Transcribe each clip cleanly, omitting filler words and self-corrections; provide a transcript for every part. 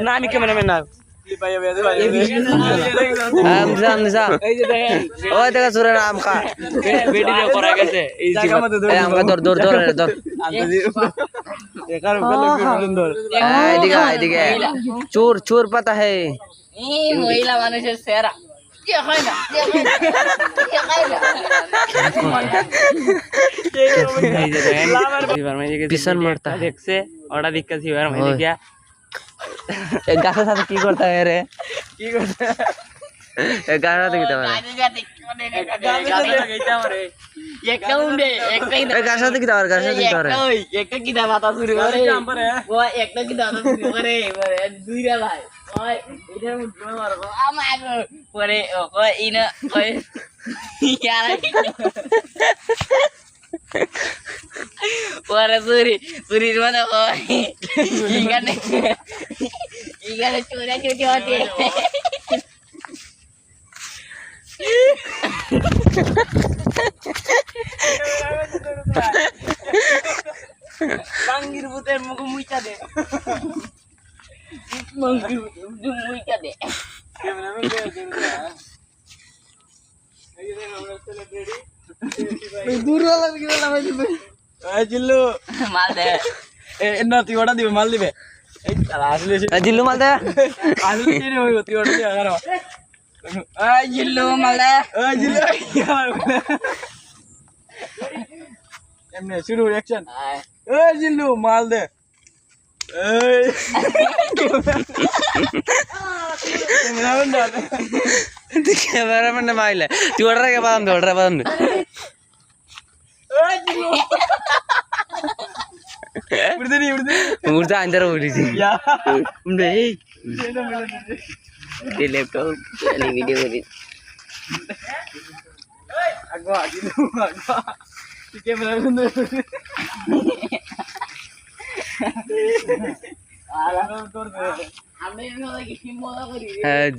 না আমি ক্যামেরাম্যান না চোর চোর পাতা হে মহিলা মানুষের সেরা পিছন মারতা দেখছে ওটা দিক্কত ছিল গাছের সাথে কি করতে হয় রে কি করতে গাছের সাথে কিতে পারে গাছের সাথে কিতে পারে গাছের সাথে কিতে পারে একটা কিতা মাথা শুরু করে ও একটা কিতা মাথা শুরু করে দুইটা ভাই ওই এটার মধ্যে মারবো আমার পরে ও ইনা ওই ইয়ারা পরে চুরির মানে ওই এখানে চোরা চুরি হতে বাঙ্গির ভূতের মুখ মুইটা দে বাঙ্গির ভূতের মুইটা দে দূর वाला কি বলা ভাই এই জিল্লু মাল দে না তুই ওটা দিবে মাল দিবে এই আসলে জিল্লু মাল দে আসলে কি রে তুই ওটা দিয়ে আগার এই জিল্লু মাল দে এই জিল্লু এমনি শুরু অ্যাকশন এই জিল্লু মাল দে এই ক্যামেরাম্যান মাইলে তুই অর্ডার কে বাদাম দে অর্ডার বাদাম দে উড়তে আন্দার উড়িছি এই ল্যাপটপ ভিডিও করি আগো আজিলু আগো তুই ক্যামেরা বন্ধ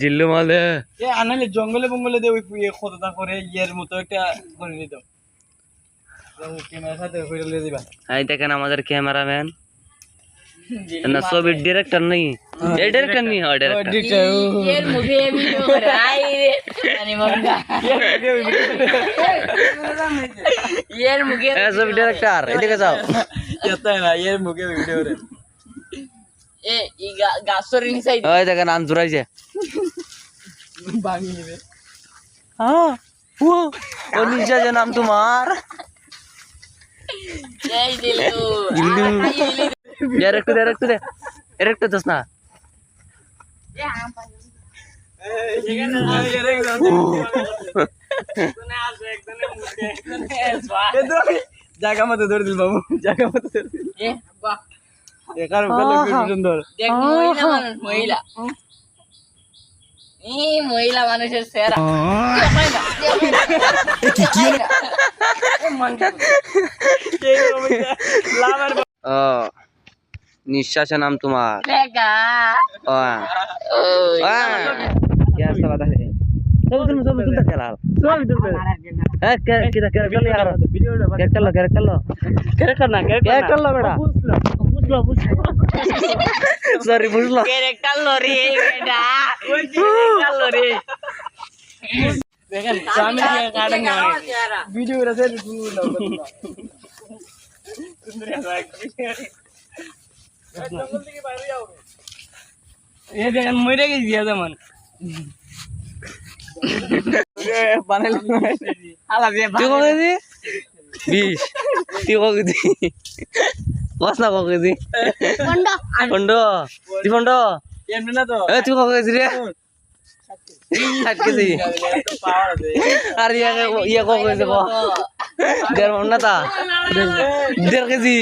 জিল্লু মালে আনালে জঙ্গলে বঙ্গলে দে ওই কতটা করে ইয়ের মতো একটা করে নিত ক্যামেরার সাথে করে দিবা এই দেখেন আমাদের ক্যামেরাম্যান না ছবির ডিরেক্টর নেই এই ডিরেক্টর নেই হয় ডিরেক্টর এর মুখে ভিডিও করে আই রে জানি মঙ্গা এর মুখে ছবি ডিরেক্টর এদিকে যাও এত না এর মুখে ভিডিও করে এ ই গাছর নিচে ওই দেখেন নাম জুরাইছে ভাঙি নেবে হ্যাঁ ও নিচে যে নাম তোমার এই জিল্লু জিল্লু ডাইরেক্ট দে ডাইরেক্ট দস না জায়গা মতো ধরে দিল বাবু জায়গা মতো দেখার সুন্দর দেখ মহিলা এই মহিলা মানুষের সেরা নিঃশ্বাসের নাম তোমার সরি বুঝলো ক্যারেক্টার লরি বেটা ওই ক্যারেক্টার লরি দেখেন সামনে দিয়ে কাটেন না ভিডিও রে শুরু না এ দেখেন মরে গেছি যেমন বানাইল হালা দিয়ে তুই কইছি 20 তুই কইছি কস না কইছি পন্ডো তুই পন্ডো এমনি না তো এ তুই কইছি রে 60 কেজি আর ইয়া কইছে কো দেড় মন না তা 1.5 কেজি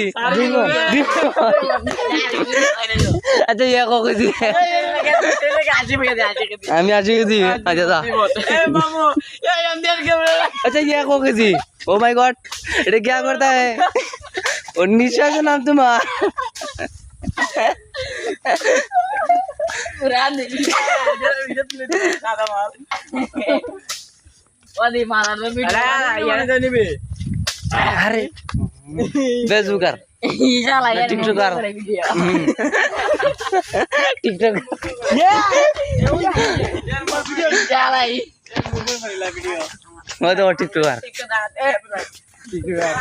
আচ্ছা ইয়া কইছি আমি 80 কেজি আচ্ছা দা अच्छा ये को केजी ओ माय गॉड ये क्या करता है और निशा का नाम तुम्हारा अरे बेजुकर ইশালা यार টিকটকার টিকটক ইশালা হয়তো টিকটকার টিকটকার